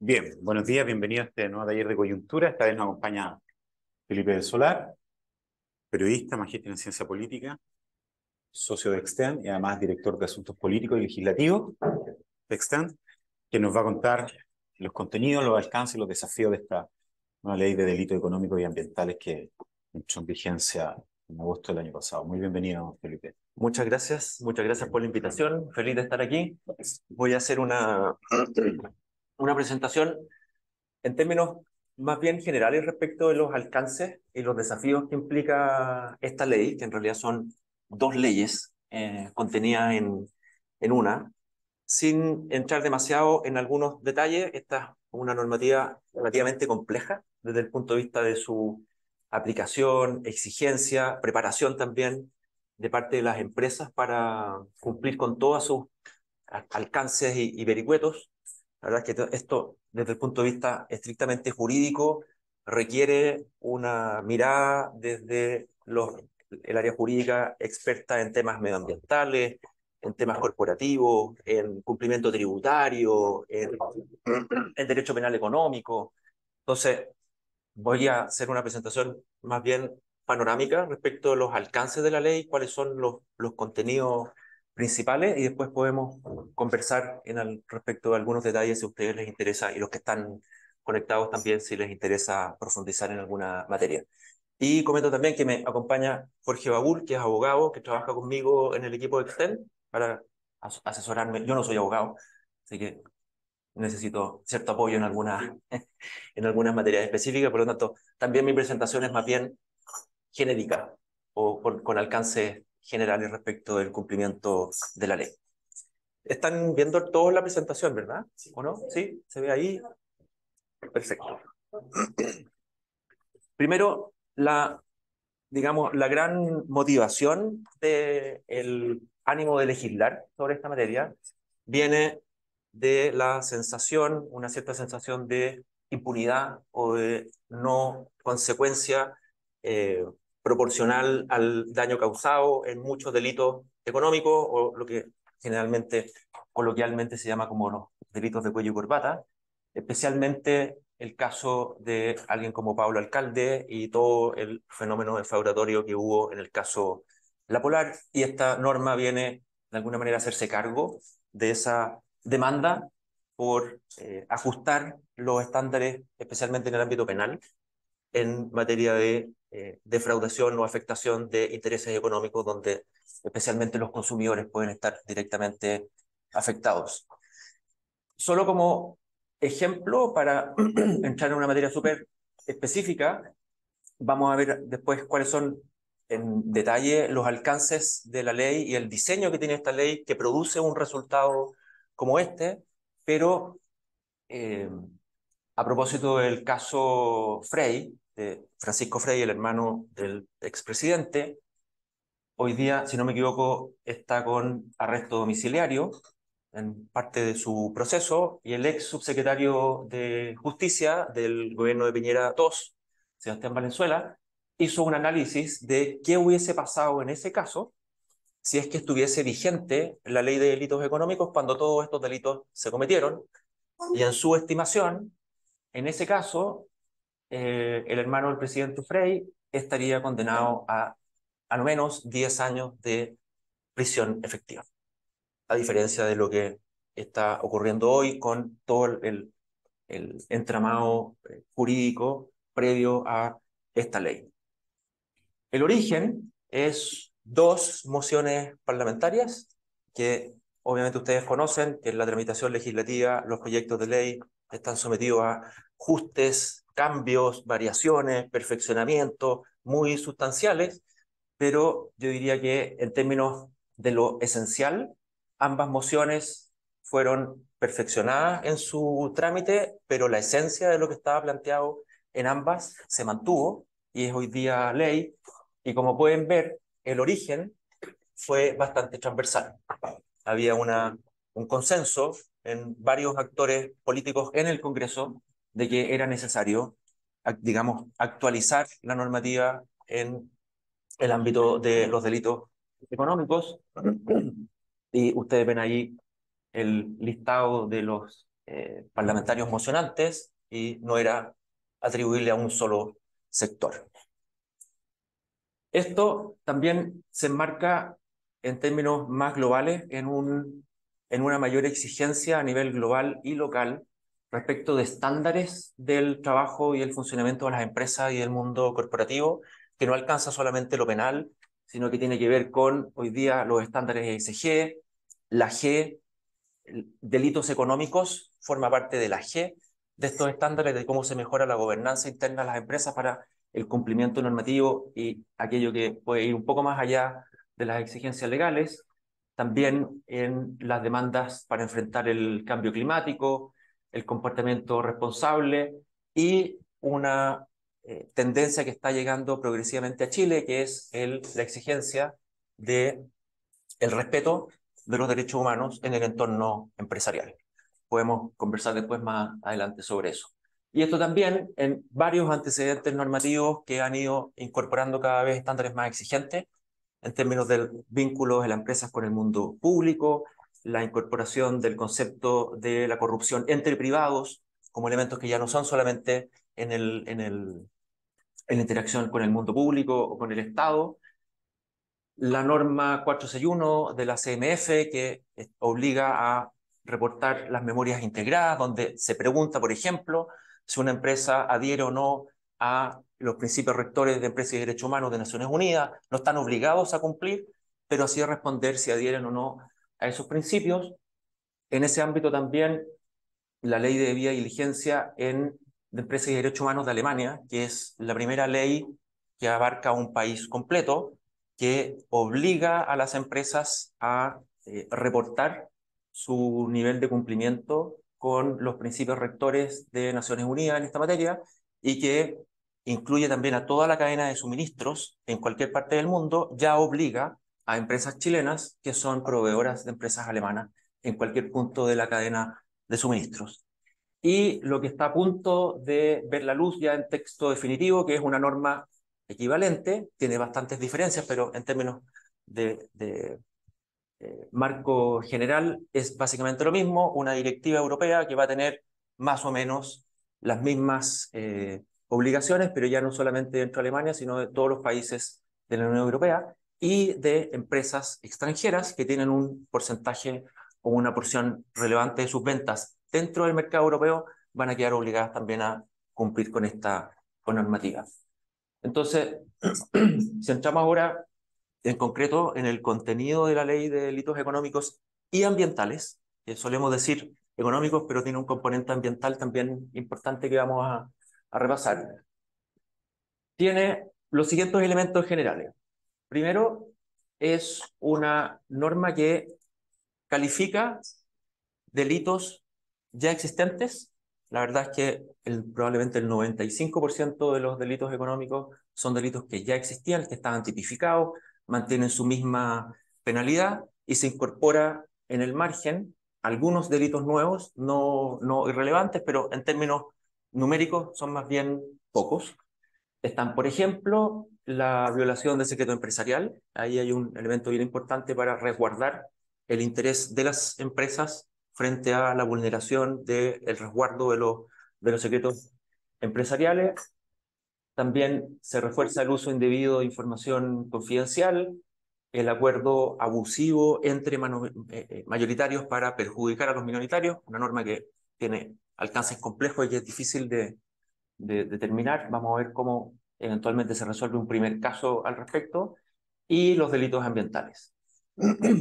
Bien, buenos días, bienvenido a este nuevo taller de coyuntura. Esta vez nos acompaña Felipe del Solar, periodista, magíster en ciencia política, socio de Extend y además director de asuntos políticos y legislativos de Extend, que nos va a contar los contenidos, los alcances y los desafíos de esta nueva ley de delitos económicos y ambientales que entró en vigencia en agosto del año pasado. Muy bienvenido, Felipe. Muchas gracias por la invitación. Feliz de estar aquí. Voy a hacer una presentación en términos más bien generales respecto de los alcances y los desafíos que implica esta ley, que en realidad son dos leyes contenidas en una, sin entrar demasiado en algunos detalles. Esta es una normativa relativamente compleja desde el punto de vista de su aplicación, exigencia, preparación también de parte de las empresas para cumplir con todos sus alcances y vericuetos. La verdad es que esto, desde el punto de vista estrictamente jurídico, requiere una mirada desde el área jurídica experta en temas medioambientales, en temas corporativos, en cumplimiento tributario, en derecho penal económico. Entonces, voy a hacer una presentación más bien panorámica respecto a los alcances de la ley, cuáles son los contenidos principales, y después podemos conversar respecto de algunos detalles si a ustedes les interesa y los que están conectados también si les interesa profundizar en alguna materia. Y comento también que me acompaña Jorge Babul, que es abogado, que trabaja conmigo en el equipo de Extend para asesorarme. Yo no soy abogado, así que necesito cierto apoyo en algunas materias específicas, por lo tanto, también mi presentación es más bien genérica o con alcances generales respecto del cumplimiento de la ley. Están viendo toda la presentación, ¿verdad? ¿O no? ¿Sí? ¿Se ve ahí? Perfecto. Primero, digamos, la gran motivación del ánimo de legislar sobre esta materia viene de la sensación, una cierta sensación de impunidad o de no consecuencia eh, proporcional al daño causado en muchos delitos económicos o lo que generalmente, coloquialmente se llama como los delitos de cuello y corbata, especialmente el caso de alguien como Pablo Alcalde y todo el fenómeno defraudatorio que hubo en el caso La Polar, y esta norma viene de alguna manera a hacerse cargo de esa demanda por ajustar los estándares, especialmente en el ámbito penal, en materia de defraudación o afectación de intereses económicos, donde especialmente los consumidores pueden estar directamente afectados. Solo como ejemplo, para entrar en una materia súper específica, vamos a ver después cuáles son en detalle los alcances de la ley y el diseño que tiene esta ley que produce un resultado como este, pero eh, a propósito del caso Frey, de Francisco Frey, el hermano del expresidente, hoy día, si no me equivoco, está con arresto domiciliario en parte de su proceso, y el ex subsecretario de Justicia del gobierno de Piñera II, Sebastián Valenzuela, hizo un análisis de qué hubiese pasado en ese caso si es que estuviese vigente la ley de delitos económicos cuando todos estos delitos se cometieron, y en su estimación, en ese caso, el hermano del presidente Frey estaría condenado a al menos 10 años de prisión efectiva, a diferencia de lo que está ocurriendo hoy con todo el entramado jurídico previo a esta ley. El origen es dos mociones parlamentarias que obviamente ustedes conocen, que en la tramitación legislativa los proyectos de ley están sometidos a ajustes, cambios, variaciones, perfeccionamientos muy sustanciales, pero yo diría que en términos de lo esencial, ambas mociones fueron perfeccionadas en su trámite, pero la esencia de lo que estaba planteado en ambas se mantuvo y es hoy día ley. Y como pueden ver, el origen fue bastante transversal. Había un consenso en varios actores políticos en el Congreso de que era necesario, digamos, actualizar la normativa en el ámbito de los delitos económicos. Y ustedes ven ahí el listado de los parlamentarios mocionantes y no era atribuible a un solo sector. Esto también se enmarca en términos más globales en una mayor exigencia a nivel global y local respecto de estándares del trabajo y el funcionamiento de las empresas y del mundo corporativo, que no alcanza solamente lo penal, sino que tiene que ver con hoy día los estándares ESG, la G, delitos económicos, forma parte de la G de estos estándares, de cómo se mejora la gobernanza interna de las empresas para el cumplimiento normativo y aquello que puede ir un poco más allá de las exigencias legales, también en las demandas para enfrentar el cambio climático, el comportamiento responsable y una tendencia que está llegando progresivamente a Chile, que es la exigencia de el respeto de los derechos humanos en el entorno empresarial. Podemos conversar después más adelante sobre eso. Y esto también en varios antecedentes normativos que han ido incorporando cada vez estándares más exigentes en términos del vínculo de las empresas con el mundo público, la incorporación del concepto de la corrupción entre privados como elementos que ya no son solamente en la interacción con el mundo público o con el Estado, la norma 461 de la CMF que obliga a reportar las memorias integradas, donde se pregunta, por ejemplo, si una empresa adhiere o no a los principios rectores de empresas y derechos humanos de Naciones Unidas. No están obligados a cumplir, pero así a responder si adhieren o no a esos principios. En ese ámbito también la ley de debida diligencia de empresas y derechos humanos de Alemania, que es la primera ley que abarca un país completo, que obliga a las empresas a reportar su nivel de cumplimiento con los principios rectores de Naciones Unidas en esta materia y que incluye también a toda la cadena de suministros en cualquier parte del mundo, ya obliga a empresas chilenas que son proveedoras de empresas alemanas en cualquier punto de la cadena de suministros. Y lo que está a punto de ver la luz ya en texto definitivo, que es una norma equivalente, tiene bastantes diferencias, pero en términos de marco general es básicamente lo mismo, una directiva europea que va a tener más o menos las mismas obligaciones, pero ya no solamente dentro de Alemania, sino de todos los países de la Unión Europea y de empresas extranjeras que tienen un porcentaje o una porción relevante de sus ventas dentro del mercado europeo, van a quedar obligadas también a cumplir con esta normativa. Entonces, si entramos ahora en concreto en el contenido de la ley de delitos económicos y ambientales, que solemos decir económicos, pero tiene un componente ambiental también importante que vamos a repasar. Tiene los siguientes elementos generales. Primero, es una norma que califica delitos ya existentes. La verdad es que probablemente el 95% de los delitos económicos son delitos que ya existían, que estaban tipificados, mantienen su misma penalidad y se incorpora en el margen algunos delitos nuevos, no irrelevantes, pero en términos numéricos son más bien pocos. Están, por ejemplo, la violación del secreto empresarial. Ahí hay un elemento bien importante para resguardar el interés de las empresas frente a la vulneración del resguardo de los secretos empresariales. También se refuerza el uso indebido de información confidencial, el acuerdo abusivo entre mayoritarios para perjudicar a los minoritarios, una norma que tiene alcances complejos y que es difícil de determinar. Vamos a ver cómo eventualmente se resuelve un primer caso al respecto, y los delitos ambientales.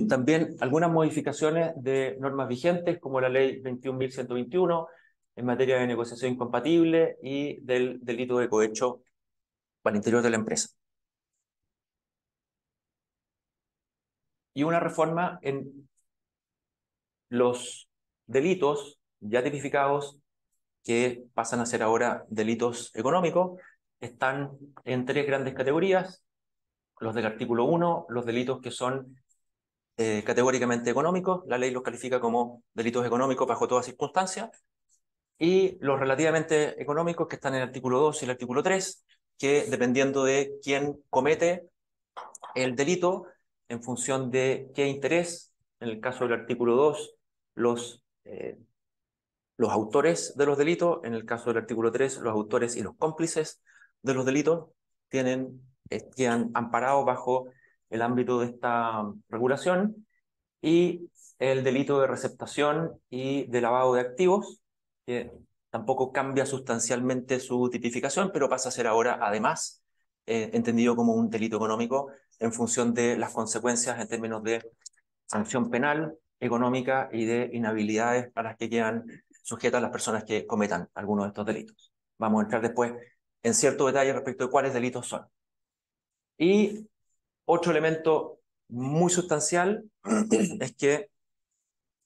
También algunas modificaciones de normas vigentes, como la ley 21.121 en materia de negociación incompatible y del delito de cohecho para el interior de la empresa. Y una reforma en los delitos ya tipificados que pasan a ser ahora delitos económicos. Están en tres grandes categorías: los del artículo 1, los delitos que son categóricamente económicos, la ley los califica como delitos económicos bajo todas circunstancias, y los relativamente económicos, que están en el artículo 2 y el artículo 3, que dependiendo de quién comete el delito, en función de qué interés, en el caso del artículo 2, los autores de los delitos, en el caso del artículo 3, los autores y los cómplices de los delitos quedan amparados bajo el ámbito de esta regulación, y el delito de receptación y de lavado de activos, que tampoco cambia sustancialmente su tipificación, pero pasa a ser ahora, además, entendido como un delito económico en función de las consecuencias en términos de sanción penal, económica y de inhabilidades a las que quedan sujetas las personas que cometan algunos de estos delitos. Vamos a entrar después en cierto detalle respecto de cuáles delitos son. Y otro elemento muy sustancial es que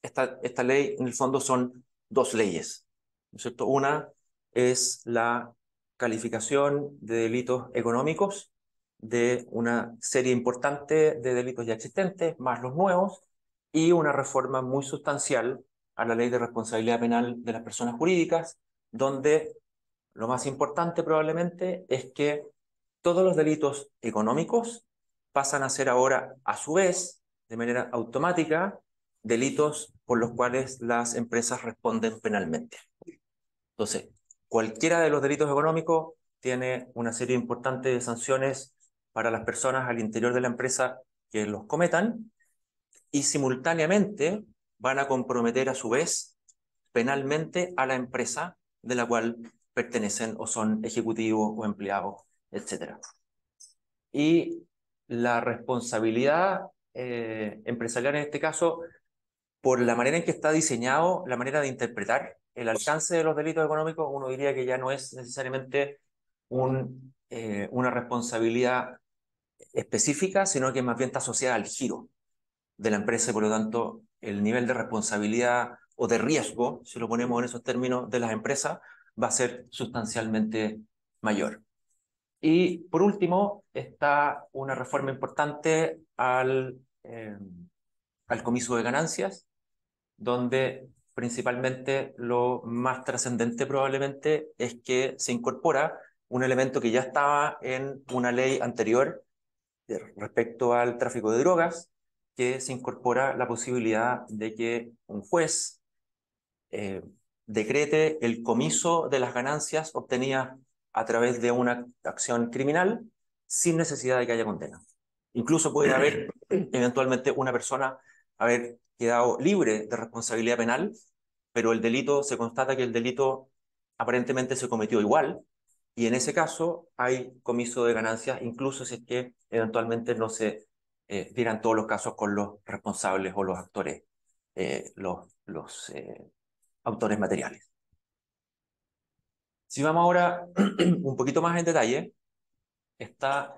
esta ley, en el fondo, son dos leyes, ¿no es cierto? Una es la calificación de delitos económicos de una serie importante de delitos ya existentes, más los nuevos, y una reforma muy sustancial a la ley de responsabilidad penal de las personas jurídicas, donde lo más importante probablemente es que todos los delitos económicos pasan a ser ahora, a su vez, de manera automática, delitos por los cuales las empresas responden penalmente. Entonces, cualquiera de los delitos económicos tiene una serie importante de sanciones para las personas al interior de la empresa que los cometan, y simultáneamente van a comprometer a su vez penalmente a la empresa de la cual pertenecen o son ejecutivos o empleados, etc. Y la responsabilidad empresarial en este caso, por la manera en que está diseñado, la manera de interpretar el alcance de los delitos económicos, uno diría que ya no es necesariamente una responsabilidad específica, sino que más bien está asociada al giro de la empresa, y por lo tanto el nivel de responsabilidad o de riesgo, si lo ponemos en esos términos, de las empresas va a ser sustancialmente mayor. Y por último está una reforma importante al comiso de ganancias, donde principalmente lo más trascendente probablemente es que se incorpora un elemento que ya estaba en una ley anterior respecto al tráfico de drogas, que se incorpora la posibilidad de que un juez eh, decrete el comiso de las ganancias obtenidas a través de una acción criminal sin necesidad de que haya condena. Incluso puede haber eventualmente una persona haber quedado libre de responsabilidad penal, pero el delito, se constata que el delito aparentemente se cometió igual, y en ese caso hay comiso de ganancias, incluso si es que eventualmente no se dieran todos los casos con los responsables o los actores, los autores materiales. Si vamos ahora un poquito más en detalle, está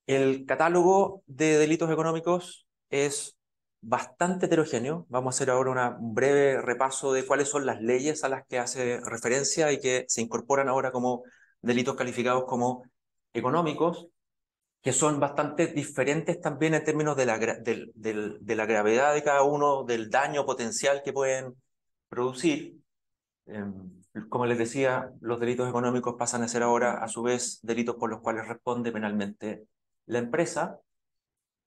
el catálogo de delitos económicos, es bastante heterogéneo. Vamos a hacer ahora un breve repaso de cuáles son las leyes a las que hace referencia y que se incorporan ahora como delitos calificados como económicos, que son bastante diferentes también en términos de la gravedad de cada uno, del daño potencial que pueden producir. Como les decía, los delitos económicos pasan a ser ahora, a su vez, delitos por los cuales responde penalmente la empresa.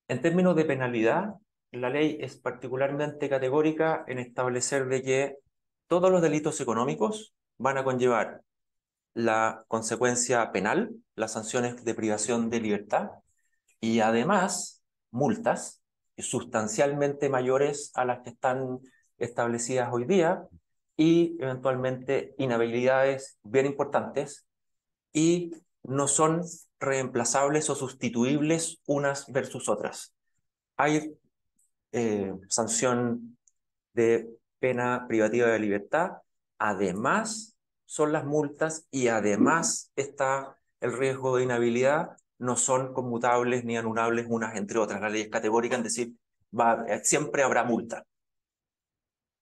En términos de penalidad, la ley es particularmente categórica en establecer de que todos los delitos económicos van a conllevar la consecuencia penal, las sanciones de privación de libertad, y además multas sustancialmente mayores a las que están establecidas hoy día, y eventualmente inhabilidades bien importantes, y no son reemplazables o sustituibles unas versus otras. Hay sanción de pena privativa de libertad, además son las multas, y además está el riesgo de inhabilidad. No son conmutables ni anulables unas entre otras. La ley es categórica en decir, siempre habrá multa.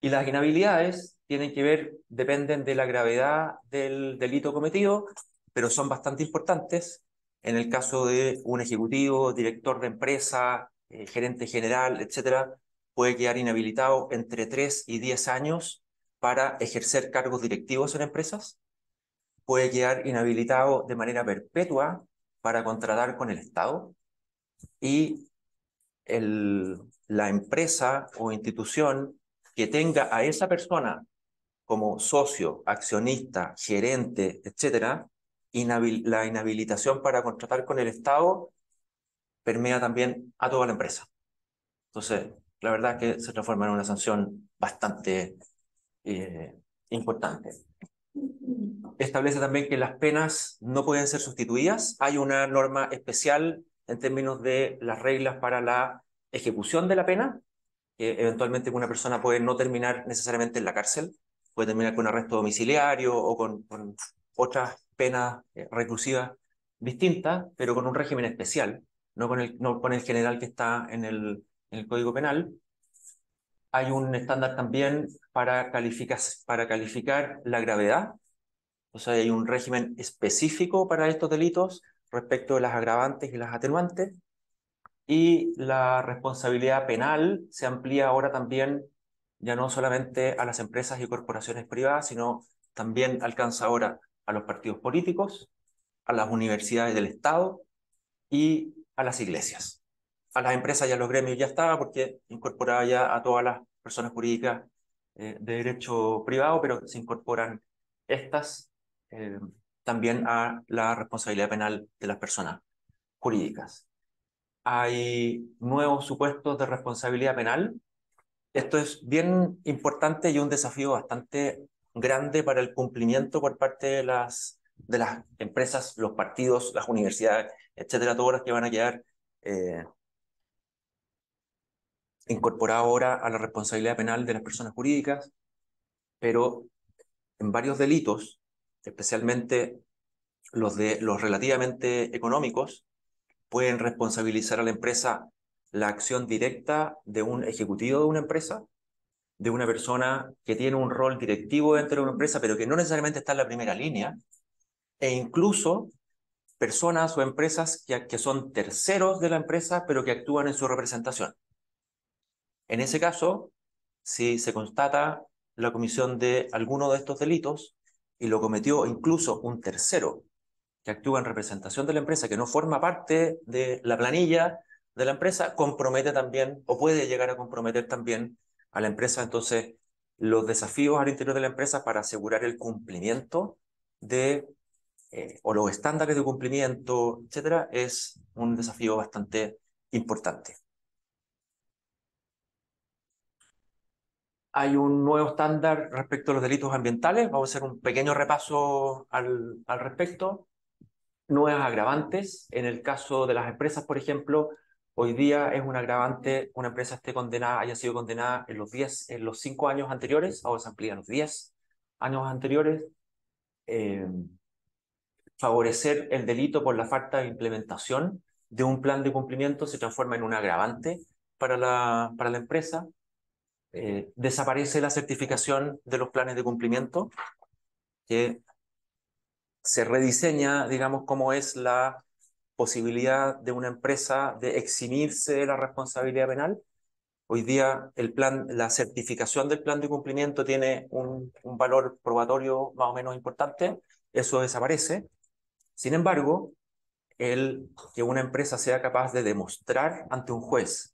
Y las inhabilidades tienen que ver, dependen de la gravedad del delito cometido, pero son bastante importantes. En el caso de un ejecutivo, director de empresa, gerente general, etcétera, puede quedar inhabilitado entre 3 y 10 años para ejercer cargos directivos en empresas. Puede quedar inhabilitado de manera perpetua para contratar con el Estado, y la empresa o institución que tenga a esa persona como socio, accionista, gerente, etcétera, la inhabilitación para contratar con el Estado permea también a toda la empresa. Entonces, la verdad es que se transforma en una sanción bastante importante. Establece también que las penas no pueden ser sustituidas. Hay una norma especial en términos de las reglas para la ejecución de la pena, que eventualmente una persona puede no terminar necesariamente en la cárcel, puede terminar con arresto domiciliario o con otras penas reclusivas distintas, pero con un régimen especial, no con el general que está en el Código Penal. Hay un estándar también para calificar la gravedad, o sea, hay un régimen específico para estos delitos respecto de las agravantes y las atenuantes. Y la responsabilidad penal se amplía ahora también, ya no solamente a las empresas y corporaciones privadas, sino también alcanza ahora a los partidos políticos, a las universidades del Estado y a las iglesias. A las empresas y a los gremios ya estaba, porque incorporaba ya a todas las personas jurídicas de derecho privado, pero se incorporan estas también a la responsabilidad penal de las personas jurídicas. Hay nuevos supuestos de responsabilidad penal. Esto es bien importante y un desafío bastante grande para el cumplimiento por parte de las empresas, los partidos, las universidades, etcétera, todos los que van a quedar incorporados ahora a la responsabilidad penal de las personas jurídicas, pero en varios delitos, especialmente los relativamente económicos, pueden responsabilizar a la empresa la acción directa de un ejecutivo de una empresa, de una persona que tiene un rol directivo dentro de una empresa, pero que no necesariamente está en la primera línea, e incluso personas o empresas que son terceros de la empresa, pero que actúan en su representación. En ese caso, si se constata la comisión de alguno de estos delitos y lo cometió incluso un tercero que actúa en representación de la empresa, que no forma parte de la planilla de la empresa, compromete también o puede llegar a comprometer también a la empresa. Entonces, los desafíos al interior de la empresa para asegurar el cumplimiento de o los estándares de cumplimiento, etcétera, es un desafío bastante importante. Hay un nuevo estándar respecto a los delitos ambientales. Vamos a hacer un pequeño repaso al respecto. Nuevas agravantes. En el caso de las empresas, por ejemplo, hoy día es un agravante una empresa esté condenada, haya sido condenada en los 5 años anteriores, ahora se amplía a los 10 años anteriores. Favorecer el delito por la falta de implementación de un plan de cumplimiento se transforma en un agravante para la empresa. Desaparece la certificación de los planes de cumplimiento, que se rediseña, digamos, cómo es la posibilidad de una empresa de eximirse de la responsabilidad penal. Hoy día la certificación del plan de cumplimiento tiene un valor probatorio más o menos importante, eso desaparece. Sin embargo, el que una empresa sea capaz de demostrar ante un juez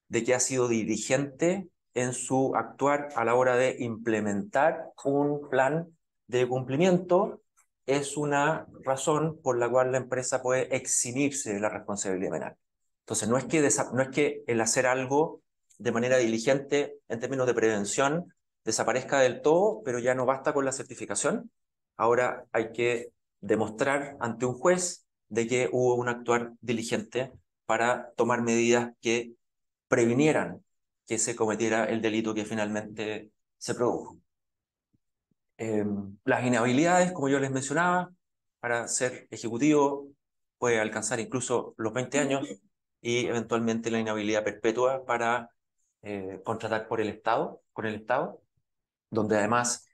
de que ha sido diligente en su actuar a la hora de implementar un plan de cumplimiento es una razón por la cual la empresa puede eximirse de la responsabilidad penal. Entonces, no es que el hacer algo de manera diligente en términos de prevención desaparezca del todo, pero ya no basta con la certificación. Ahora hay que demostrar ante un juez de que hubo un actuar diligente para tomar medidas que previnieran que se cometiera el delito que finalmente se produjo. Las inhabilidades, como yo les mencionaba, para ser ejecutivo puede alcanzar incluso los 20 años y eventualmente la inhabilidad perpetua para contratar con el Estado, donde además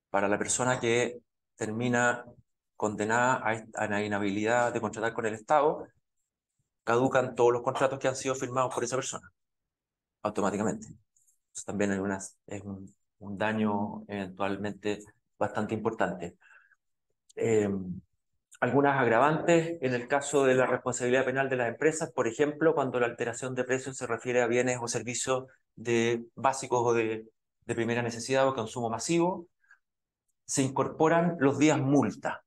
para la persona que termina condenada a la inhabilidad de contratar con el Estado, caducan todos los contratos que han sido firmados por esa persona, automáticamente. Entonces, también es un daño eventualmente bastante importante. Algunas agravantes en el caso de la responsabilidad penal de las empresas, por ejemplo, cuando la alteración de precios se refiere a bienes o servicios básicos o de primera necesidad o consumo masivo, se incorporan los días multa.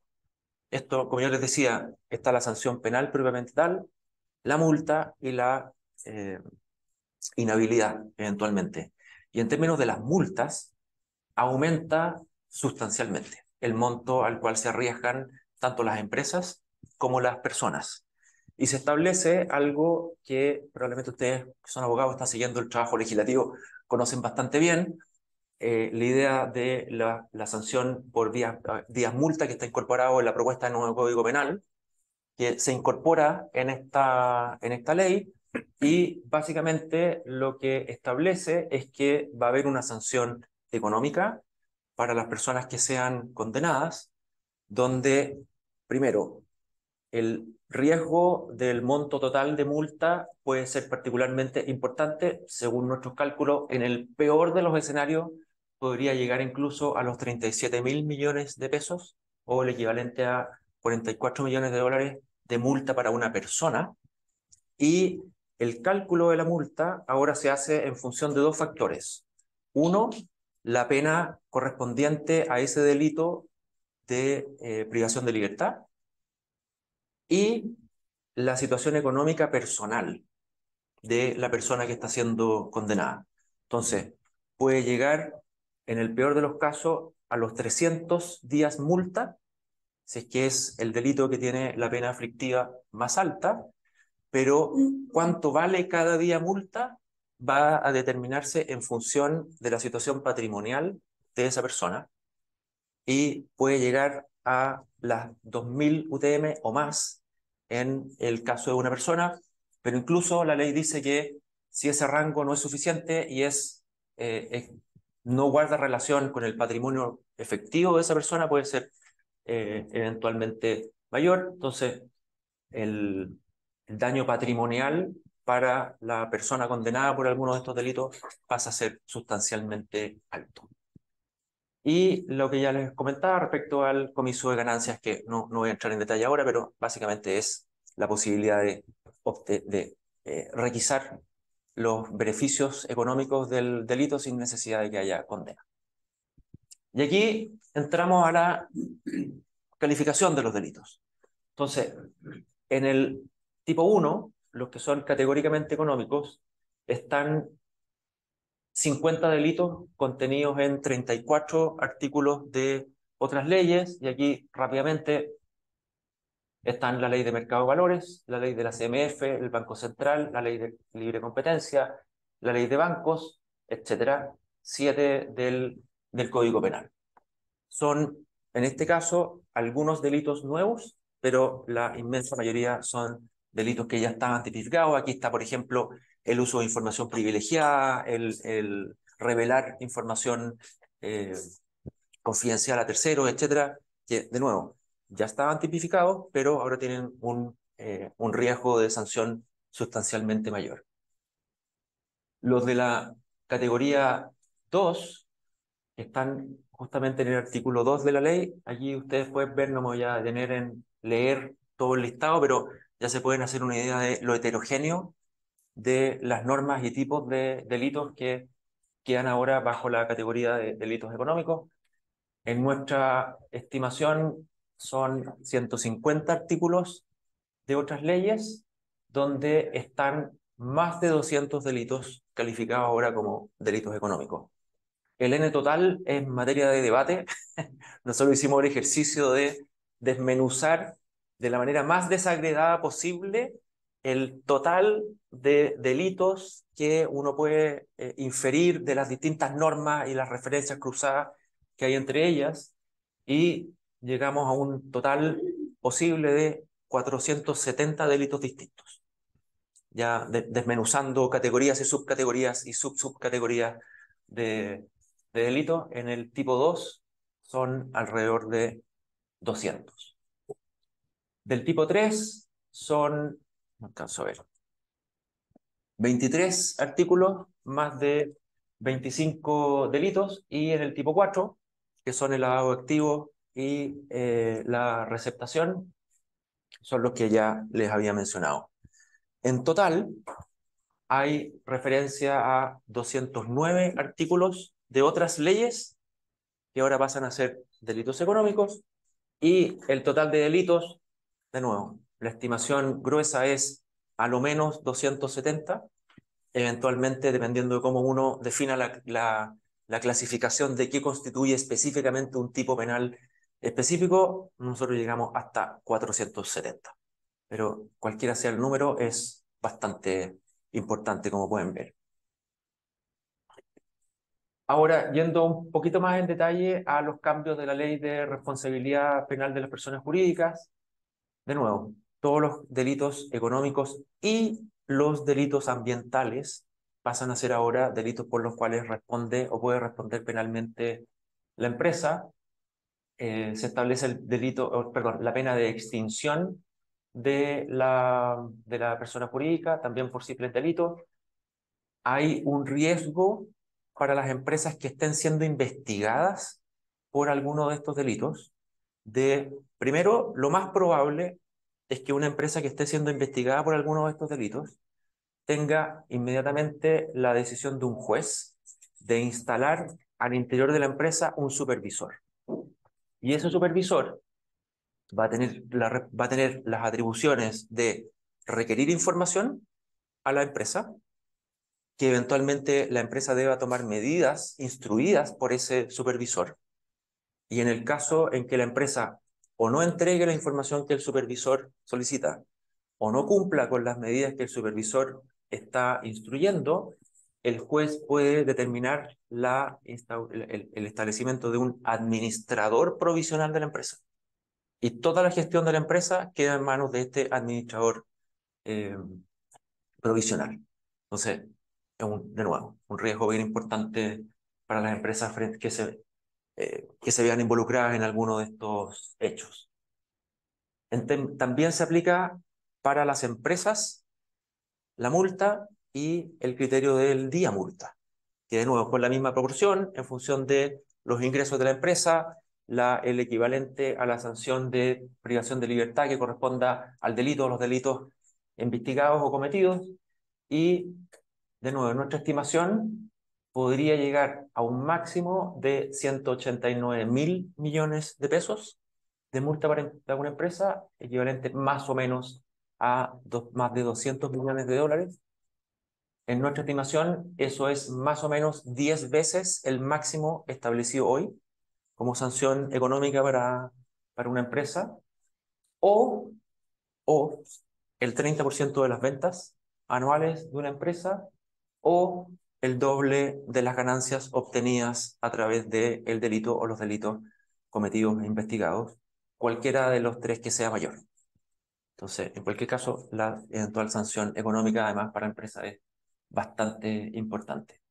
Esto, como yo les decía, está la sanción penal propiamente tal, la multa y la inhabilidad eventualmente. Y en términos de las multas, aumenta sustancialmente el monto al cual se arriesgan tanto las empresas como las personas. Y se establece algo que probablemente ustedes, que son abogados, están siguiendo el trabajo legislativo, conocen bastante bien, la idea de la sanción por días multa que está incorporado en la propuesta de nuevo Código Penal, que se incorpora en esta ley y básicamente lo que establece es que va a haber una sanción económica para las personas que sean condenadas, donde, primero, el riesgo del monto total de multa puede ser particularmente importante. Según nuestros cálculos, en el peor de los escenarios, podría llegar incluso a los 37.000 millones de pesos o el equivalente a 44 millones de dólares de multa para una persona. Y el cálculo de la multa ahora se hace en función de dos factores. Uno, la pena correspondiente a ese delito de privación de libertad y la situación económica personal de la persona que está siendo condenada. Entonces, puede llegar, en el peor de los casos, a los 300 días multa, si es que es el delito que tiene la pena aflictiva más alta, pero cuánto vale cada día multa va a determinarse en función de la situación patrimonial de esa persona y puede llegar a las 2.000 UTM o más en el caso de una persona, pero incluso la ley dice que si ese rango no es suficiente y no guarda relación con el patrimonio efectivo de esa persona, puede ser eventualmente mayor. Entonces, el, el daño patrimonial para la persona condenada por alguno de estos delitos pasa a ser sustancialmente alto. Y lo que ya les comentaba respecto al comiso de ganancias, que no voy a entrar en detalle ahora, pero básicamente es la posibilidad de requisar los beneficios económicos del delito sin necesidad de que haya condena. Y aquí entramos a la calificación de los delitos. Entonces, en el tipo 1, los que son categóricamente económicos, están 50 delitos contenidos en 34 artículos de otras leyes, y aquí rápidamente están la ley de mercado de valores, la ley de la CMF, el Banco Central, la ley de libre competencia, la ley de bancos, etcétera, 7 del Código Penal. Son, en este caso, algunos delitos nuevos, pero la inmensa mayoría son delitos que ya estaban tipificados. Aquí está, por ejemplo, el uso de información privilegiada, el revelar información eh, confidencial a terceros, etcétera, que, de nuevo, ya estaban tipificados, pero ahora tienen un riesgo de sanción sustancialmente mayor. Los de la categoría 2 están justamente en el artículo 2 de la ley. Allí ustedes pueden ver, no me voy a detener en leer todo el listado, pero ya se pueden hacer una idea de lo heterogéneo de las normas y tipos de delitos que quedan ahora bajo la categoría de delitos económicos. En nuestra estimación son 150 artículos de otras leyes donde están más de 200 delitos calificados ahora como delitos económicos. El N total es materia de debate. Nosotros hicimos el ejercicio de desmenuzar de la manera más desagregada posible el total de delitos que uno puede inferir de las distintas normas y las referencias cruzadas que hay entre ellas, y llegamos a un total posible de 470 delitos distintos, ya desmenuzando categorías y subcategorías y subcategorías de delitos. En el tipo 2 son alrededor de 200. Del tipo 3 son, no alcanzo a ver, 23 artículos, más de 25 delitos, y en el tipo 4, que son el lavado de activos y la receptación, son los que ya les había mencionado. En total, hay referencia a 209 artículos de otras leyes que ahora pasan a ser delitos económicos, y el total de delitos, de nuevo, la estimación gruesa es a lo menos 270, eventualmente, dependiendo de cómo uno defina la clasificación de qué constituye específicamente un tipo penal específico, nosotros llegamos hasta 470. Pero cualquiera sea el número, es bastante importante, como pueden ver. Ahora, yendo un poquito más en detalle a los cambios de la ley de responsabilidad penal de las personas jurídicas, de nuevo, todos los delitos económicos y los delitos ambientales pasan a ser ahora delitos por los cuales responde o puede responder penalmente la empresa. Se establece el delito, perdón, la pena de extinción de la persona jurídica, también por simples delitos. Hay un riesgo para las empresas que estén siendo investigadas por alguno de estos delitos. Primero, lo más probable es que una empresa que esté siendo investigada por alguno de estos delitos tenga inmediatamente la decisión de un juez de instalar al interior de la empresa un supervisor. Y ese supervisor va a tener las atribuciones de requerir información a la empresa, que eventualmente la empresa deba tomar medidas instruidas por ese supervisor. Y en el caso en que la empresa o no entregue la información que el supervisor solicita, o no cumpla con las medidas que el supervisor está instruyendo, el juez puede determinar el establecimiento de un administrador provisional de la empresa. Y toda la gestión de la empresa queda en manos de este administrador eh, provisional. Entonces, de nuevo, un riesgo bien importante para las empresas que se vean involucradas en alguno de estos hechos. También se aplica para las empresas la multa y el criterio del día multa, que de nuevo con la misma proporción en función de los ingresos de la empresa, el equivalente a la sanción de privación de libertad que corresponda al delito o los delitos investigados o cometidos. Y de nuevo, nuestra estimación podría llegar a un máximo de 189.000 millones de pesos de multa para una empresa, equivalente más o menos a más de 200 millones de dólares. En nuestra estimación, eso es más o menos 10 veces el máximo establecido hoy como sanción económica para una empresa, o, o el 30% de las ventas anuales de una empresa, o el doble de las ganancias obtenidas a través del delito o los delitos cometidos e investigados, cualquiera de los tres que sea mayor. Entonces, en cualquier caso, la eventual sanción económica, además, para la empresa es bastante importante.